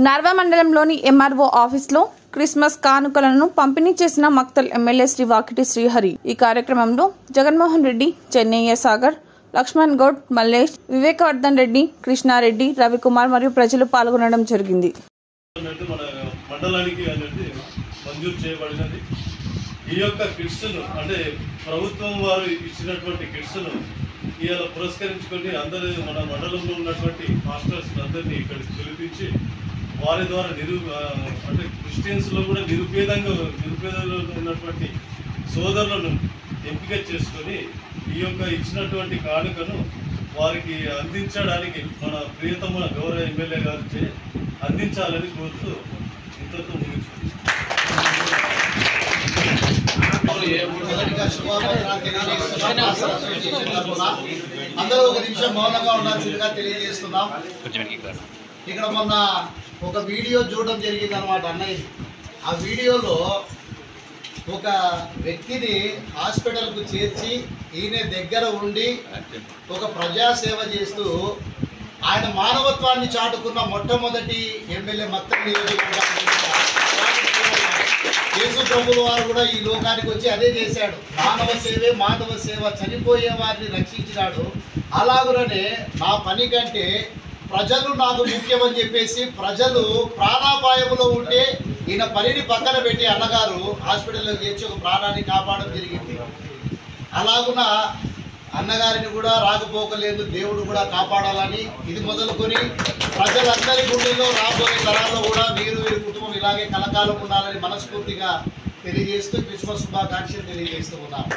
Nerva మండలంలోని MRO ఆఫీస్లో Christmas కానుకలను పంపిణీ చేసిన మక్తల్ ఎమ్మెల్యే శ్రీ వాకిటి శ్రీహరి. ఈ కార్యక్రమంలో జగన్మోహన్ రెడ్డి, చెన్నయ్య సాగర్, లక్ష్మణ్ గౌడ్, మల్లేష్, వివేకవర్ధన్ రెడ్డి, కృష్ణారెడ్డి, రవికుమార్ మరియు ప్రజలు పాల్గొనడం జరిగింది. ఈ యొక్క కిట్స్ను అంటే ప్రభుత్వం వారు ఇచ్చినటువంటి కిట్స్ను ఇవాళ పురస్కరించుకొని అందరూ మన మండలంలో ఉన్నటువంటి మాస్టర్స్ అందరినీ ఇక్కడికి పిలిపించి వారి ద్వారా అంటే క్రిస్టియన్స్లో కూడా నిరుపేదలో ఉన్నటువంటి సోదరులను ఎంపిక చేసుకొని ఈ యొక్క ఇచ్చినటువంటి కానుకను వారికి అందించడానికి మన ప్రియతమ గౌరవ ఎమ్మెల్యే గారు అందించాలని కోరుతూ ఇంతతో ముగించుకుంటున్నాను. అందరూ ఒక నిమిషం మౌనంగా ఉండాల్సిందిగా తెలియజేస్తున్నాం. ఇక్కడ మొన్న ఒక వీడియో చూడడం జరిగింది అన్నమాట అన్నయ్య. ఆ వీడియోలో ఒక వ్యక్తిని హాస్పిటల్కు చేర్చి ఈయన దగ్గర ఉండి ఒక ప్రజాసేవ చేస్తూ ఆయన మానవత్వాన్ని చాటుకున్న మొట్టమొదటి ఎమ్మెల్యే మక్తల్ నియోజకవర్గం. యేసు ప్రభువు వారు కూడా ఈ లోకానికి వచ్చి అదే చేశాడు. మానవ సేవే మాధవ సేవ, చనిపోయే వారిని రక్షించినాడు. అలాగునే నా పని కంటే ప్రజలు నాకు ముఖ్యమని చెప్పేసి ప్రజలు ప్రాణాపాయంలో ఉంటే ఈయన పనిని పక్కన పెట్టి అన్నగారు హాస్పిటల్లో చేర్చి ఒక ప్రాణాన్ని కాపాడడం జరిగింది. అలాగున అన్నగారిని కూడా రాకపోకలేదు దేవుడు కూడా కాపాడాలని ఇది మొదలుకొని ప్రజలందరి గుండెల్లో రాబోయే తరాల్లో కూడా వీరి కుటుంబం ఇలాగే కలకాలం ఉండాలని మనస్ఫూర్తిగా తెలియజేస్తూ క్రిస్మస్ శుభాకాంక్షలు తెలియజేస్తూ ఉన్నాను.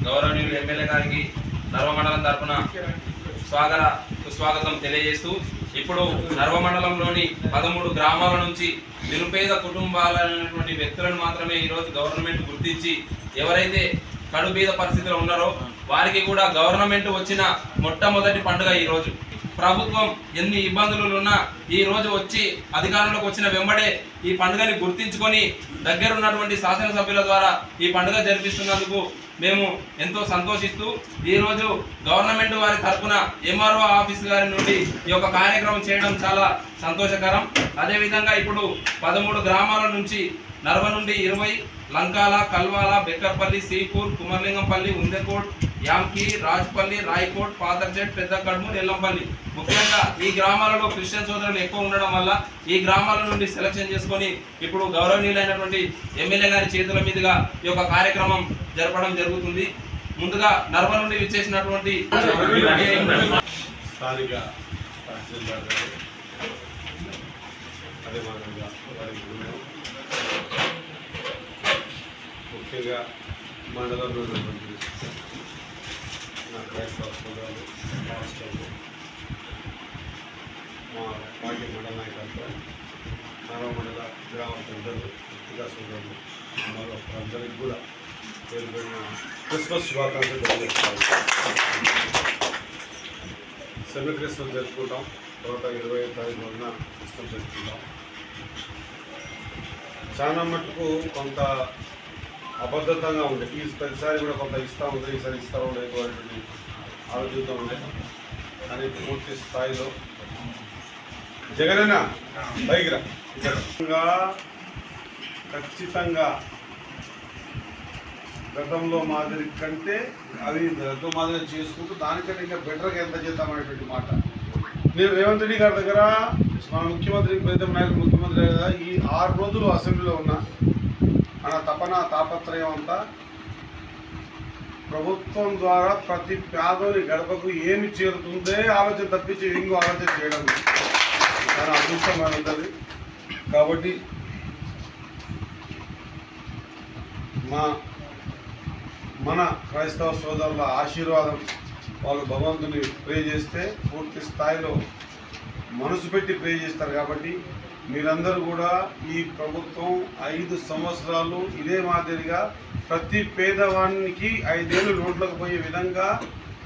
గౌరవనీయులు ఎమ్మెల్యే గారికి నర్వ మండలం తరఫున స్వాగతం తెలియజేస్తూ ఇప్పుడు నర్వ మండలంలోని 13 గ్రామాల నుంచి నిరుపేద కుటుంబాలైనటువంటి వ్యక్తులను మాత్రమే ఈరోజు గవర్నమెంట్ గుర్తించి ఎవరైతే కడుబీద పరిస్థితిలో ఉన్నారో వారికి కూడా గవర్నమెంట్ వచ్చిన మొట్టమొదటి పండుగ ఈరోజు. ప్రభుత్వం ఎన్ని ఇబ్బందులు ఉన్నా ఈ రోజు వచ్చి అధికారంలోకి వచ్చిన వెంబడే ఈ పండుగని గుర్తించుకొని దగ్గరున్నటువంటి శాసనసభ్యుల ద్వారా ఈ పండుగ జరిపిస్తున్నందుకు మేము ఎంతో సంతోషిస్తూ ఈరోజు గవర్నమెంట్ వారి తరఫున ఎంఆర్ఓ ఆఫీస్ గారి నుండి ఈ యొక్క కార్యక్రమం చేయడం చాలా సంతోషకరం. అదేవిధంగా ఇప్పుడు 13 గ్రామాల నుంచి నర్వ నుండి 20 లంకాల, కల్వాల, బెక్కర్పల్లి, శ్రీపూర్, కుమర్లింగంపల్లి, ఉందెకోట్, యాంకి, రాజ్పల్లి, రాయకోట్, పాతర్జెట్, పెద్ద కడ్మూర్, ఎల్లంపల్లి ముఖ్యంగా ఈ గ్రామాలలో క్రిస్టియన్ సోదరులు ఎక్కువ ఉండడం వల్ల ఈ గ్రామాల నుండి సెలక్షన్ చేసుకొని ఇప్పుడు గౌరవనీయులైనటువంటి ఎమ్మెల్యే గారి చేతుల మీదుగా ఈ యొక్క కార్యక్రమం జరపడం జరుగుతుంది. ముందుగా నర్వ నుండి విచ్చేసినటువంటి ముఖ్యంగా మండలంలో ఉన్నటువంటి నా క్రైస్తవ సోదరులు, రాష్ట్రంలో మా పార్టీ మండల నాయకత్వం, నర్వ మండల గ్రామ పెద్దలు, వ్యక్తిగత సోదరులు అందరికీ కూడా పేరుపడిన క్రిస్మస్ శుభాకాంక్షలు తెలియజేస్తాను. సెమీ క్రిస్మస్ జరుపుకుంటాం. తర్వాత 25వ తారీఖు వలన క్రిస్మస్ జరుపుకుంటాం. చాలా మటుకు కొంత అబద్ధతంగా ఉండే ఈ ప్రతిసారి కూడా కొంత ఇస్తూ ఉంది, ఈసారి ఇస్తారో లేకపోతే ఆలోచిస్తూ ఉండే కానీ పూర్తి స్థాయిలో జగనన్న పైగా ఖచ్చితంగా గతంలో మాదిరి కంటే అవి గతం మాదిరిగా చేసుకుంటూ దానికంటే ఇంకా బెటర్గా ఎంత చేద్దామనేటువంటి మాట నేను రేవంత్ రెడ్డి గారి దగ్గర మన ముఖ్యమంత్రి ప్రీతం నాయకుడు ముఖ్యమంత్రి కదా ఈ 6 రోజులు అసెంబ్లీలో ఉన్న మన తపన తాపత్రయం అంతా ప్రభుత్వం ద్వారా ప్రతి పేదోని గడపకు ఏమి చేరుతుందే ఆలోచన తప్పించి ఇంకో ఆలోచన చేయడం చాలా అదృష్టమైన ఉంటుంది. కాబట్టి మన క్రైస్తవ సోదరుల ఆశీర్వాదం వాళ్ళు భగవంతుని ప్రే చేస్తే పూర్తి స్థాయిలో మనసు పెట్టి ప్రే చేస్తారు. కాబట్టి మీరందరూ కూడా ఈ ప్రభుత్వం 5 సంవత్సరాలు ఇదే మాదిరిగా ప్రతి పేదవానికి 5 ఏళ్ళు రోడ్లకు పోయే విధంగా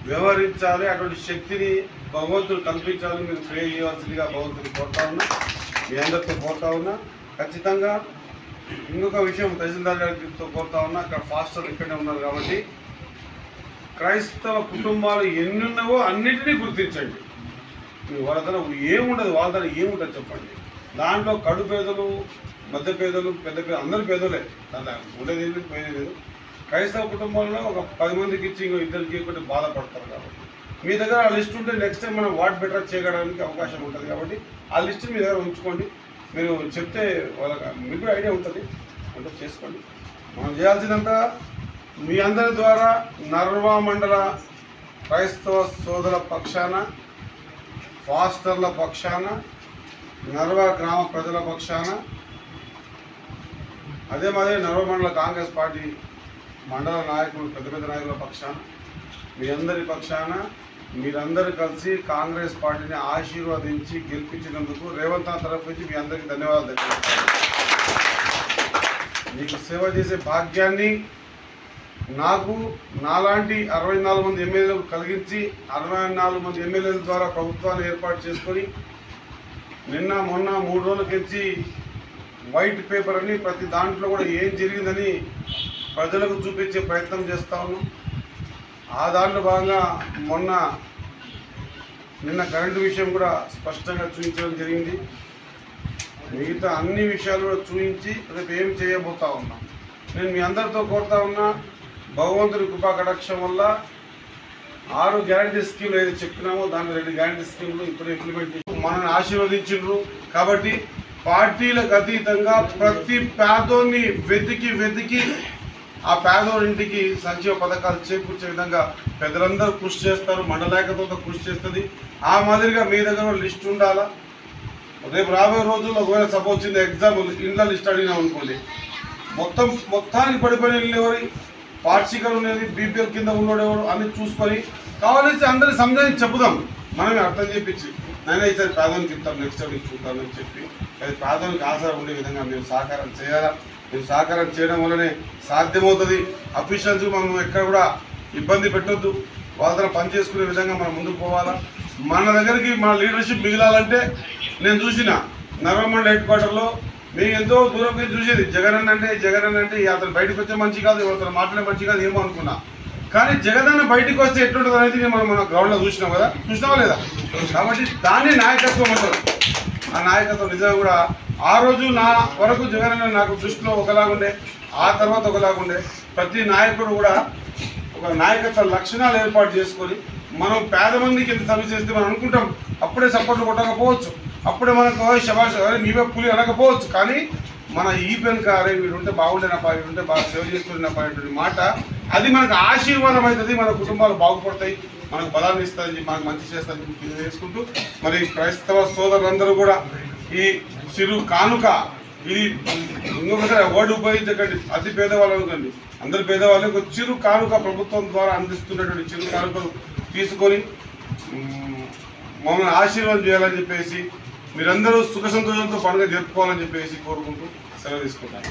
వ్యవహరించాలి. అటువంటి శక్తిని భగవంతుడు కల్పించాలని మీరు ప్రే చేయవలసిందిగా భగవంతుని కోరుతా ఉన్నా, మీ అందరితో కోరుతా ఉన్నా. ఖచ్చితంగా ఇంకొక విషయం తహసీల్దార్ గారితో కోరుతా ఉన్నా, అక్కడ ఫాస్టర్ ఇక్కడే ఉన్నారు కాబట్టి క్రైస్తవ కుటుంబాలు ఎన్ని ఉన్నావో అన్నిటినీ గుర్తించండి. వాళ్ళ దగ్గర ఏముండదు, వాళ్ళ దగ్గర ఏముంటుంది చెప్పండి. దాంట్లో కడు పేదలు, మధ్య పేదలు, పెద్ద పేదలు అందరూ పేదలే, దాంట్లో ఉండేది ఏం లేదు, పోయేది లేదు. క్రైస్తవ కుటుంబంలో ఒక 10 మందికి ఇచ్చి ఇంకో ఇద్దరికి ఒకటి బాధపడతారు. కాబట్టి మీ దగ్గర ఆ లిస్ట్ ఉంటే నెక్స్ట్ టైం మనం వాట్ బెటర్ చేయడానికి అవకాశం ఉంటుంది. కాబట్టి ఆ లిస్ట్ మీ దగ్గర ఉంచుకోండి. మీరు చెప్తే వాళ్ళకి మీకు కూడా ఐడియా ఉంటుంది, అంటే చేసుకోండి. మనం చేయాల్సిందంతా మీ అందరి ద్వారా నర్వా మండల క్రైస్తవ సోదరుల పక్షాన, ఫాస్టర్ల పక్షాన, నర్వా గ్రామ ప్రజల పక్షాన, అదే మాదిరి నర్వా మండల కాంగ్రెస్ పార్టీ మండల నాయకులు, పెద్ద పెద్ద నాయకుల పక్షాన, మీ అందరి పక్షాన మీరందరూ కలిసి కాంగ్రెస్ పార్టీని ఆశీర్వదించి గెలిపించినందుకు రేవంత్ అన్న తరఫు నుంచి మీ అందరికీ ధన్యవాదాలు తెలియజేస్తాను. మీకు సేవ చేసే భాగ్యాన్ని నాకు నాలాంటి 64 మంది ఎమ్మెల్యేలకు కలిగించి 64 మంది ఎమ్మెల్యేల ద్వారా ప్రభుత్వాన్ని ఏర్పాటు చేసుకొని నిన్న మొన్న 3 రోజుల కించి వైట్ పేపర్ అని ప్రతి దాంట్లో కూడా ఏం జరిగిందని ప్రజలకు చూపించే ప్రయత్నం చేస్తా ఉన్నాం. ఆ దాంట్లో భాగంగా నిన్న కరెంటు విషయం కూడా స్పష్టంగా చూపించడం జరిగింది. మిగతా అన్ని విషయాలు కూడా చూపించి రేపు ఏం చేయబోతా ఉన్నాం. నేను మీ అందరితో కోరుతా ఉన్నా, భగవంతుడి కృపా కటాక్షం వల్ల 6 గ్యారంటీ స్కీమ్లు ఏదైతే చెప్పినామో దాంట్లో 2 గ్యారంటీ స్కీమ్లు ఇప్పుడు ఇంప్లిమెంట్ చేసి మనల్ని ఆశీర్వదించారు. కాబట్టి పార్టీలకు అతీతంగా ప్రతి పేదోన్ని వెతికి ఆ పేదోడింటికి సంక్షేమ పథకాలు చేకూర్చే విధంగా పెద్దలందరూ కృషి చేస్తారు, మండలాయకత్వంతో కృషి చేస్తుంది. ఆ మాదిరిగా మీ దగ్గర లిస్ట్ ఉండాలా. రేపు రాబోయే రోజుల్లో ఒకవేళ సపోజ్ చిన్న ఎగ్జాంపుల్ ఇంట్లో లిస్ట్ అడిగినాం అనుకోండి, మొత్తానికి పడిపోయిన ఇల్లు ఎవరి, పార్షికలు ఉన్నది, బీపీఎల్ కింద ఉన్నోడెవరు అని చూసుకొని కావాల్సి అందరినీ సంజాయించి చెప్పుదాం. మనమే అర్థం చేపించి నేనే ఈసారి పేదోనికి ఇస్తాం, నెక్స్ట్ వీక్ చూద్దామని చెప్పి అది పేదోనికి ఆసరా ఉండే విధంగా మీరు సహకారం చేయాలా. మీరు సహకారం చేయడం వల్లనే సాధ్యమవుతుంది. అఫీషియల్స్ మనం ఎక్కడ కూడా ఇబ్బంది పెట్టొద్దు, వాళ్ళతో పని చేసుకునే విధంగా మనం ముందుకు పోవాలా. మన దగ్గరికి మన లీడర్షిప్ మిగిలాలంటే నేను చూసిన నర్వమండల్ హెడ్ క్వార్టర్లో మేము ఎంతో దూరం పోయి చూసేది జగన్ అంటే అతను బయటకు వచ్చే మంచి కాదు, అతను మాట్లాడే మంచి కాదు ఏమో అనుకున్నా. కానీ జగనన్న బయటకు వస్తే ఎట్లుంటుంది అనేది మనం మన గ్రౌండ్లో చూసినాం కదా, చూసినావా లేదా? కాబట్టి దాన్ని నాయకత్వం అంటారు. ఆ నాయకత్వం నిజంగా కూడా ఆ రోజు నా వరకు జగనన్న నాకు దృష్టిలో ఒకలాగుండే, ఆ తర్వాత ఒకలాగుండే. ప్రతి నాయకుడు కూడా ఒక నాయకత్వ లక్షణాలు ఏర్పాటు చేసుకొని మనం పేద మందికి ఎంత సర్వీస్ చేస్తే మనం అనుకుంటాం, అప్పుడే సపోర్ట్లు కొట్టకపోవచ్చు, అప్పుడే మనకు శభాష్ నీవే పులి అనకపోవచ్చు. కానీ మన ఈ పెనుక అరే వీడుంటే బాగుండేనప్పా, వీడుంటే బాగా సేవ చేసుకున్నప్పా అనేటువంటి మాట అది మనకు ఆశీర్వాదం అవుతుంది. మన కుటుంబాలు బాగుపడతాయి, మనకు బలాన్ని ఇస్తుంది, మనకు మంచి చేస్తుంది తెలియజేసుకుంటూ మరి క్రైస్తవ సోదరులందరూ కూడా ఈ చిరు కానుక, ఇది ఇంకొకసారి అవార్డు ఉపయోగించకండి, అతి పేదవాళ్ళు అనుకోండి, అందరు పేదవాళ్ళకి ఒక చిరు కానుక ప్రభుత్వం ద్వారా అందిస్తున్నటువంటి చిరు కానుకలు తీసుకొని మమ్మల్ని ఆశీర్వాదం చేయాలని చెప్పేసి మీరందరూ సుఖ సంతోషంతో పండుగ జరుపుకోవాలని చెప్పేసి కోరుకుంటూ సెలవు తీసుకుంటాను.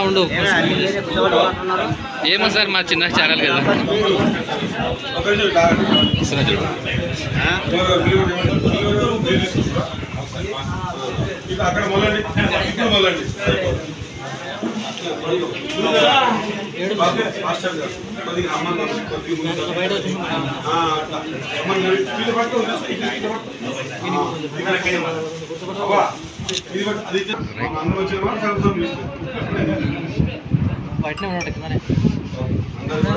ఉండు ఏమో సార్ మా చిన్న ఛానల్ కదా అక్కడ మొదలండి, ఇప్పుడు మొదలండి. బయటనే ఉన్నాడు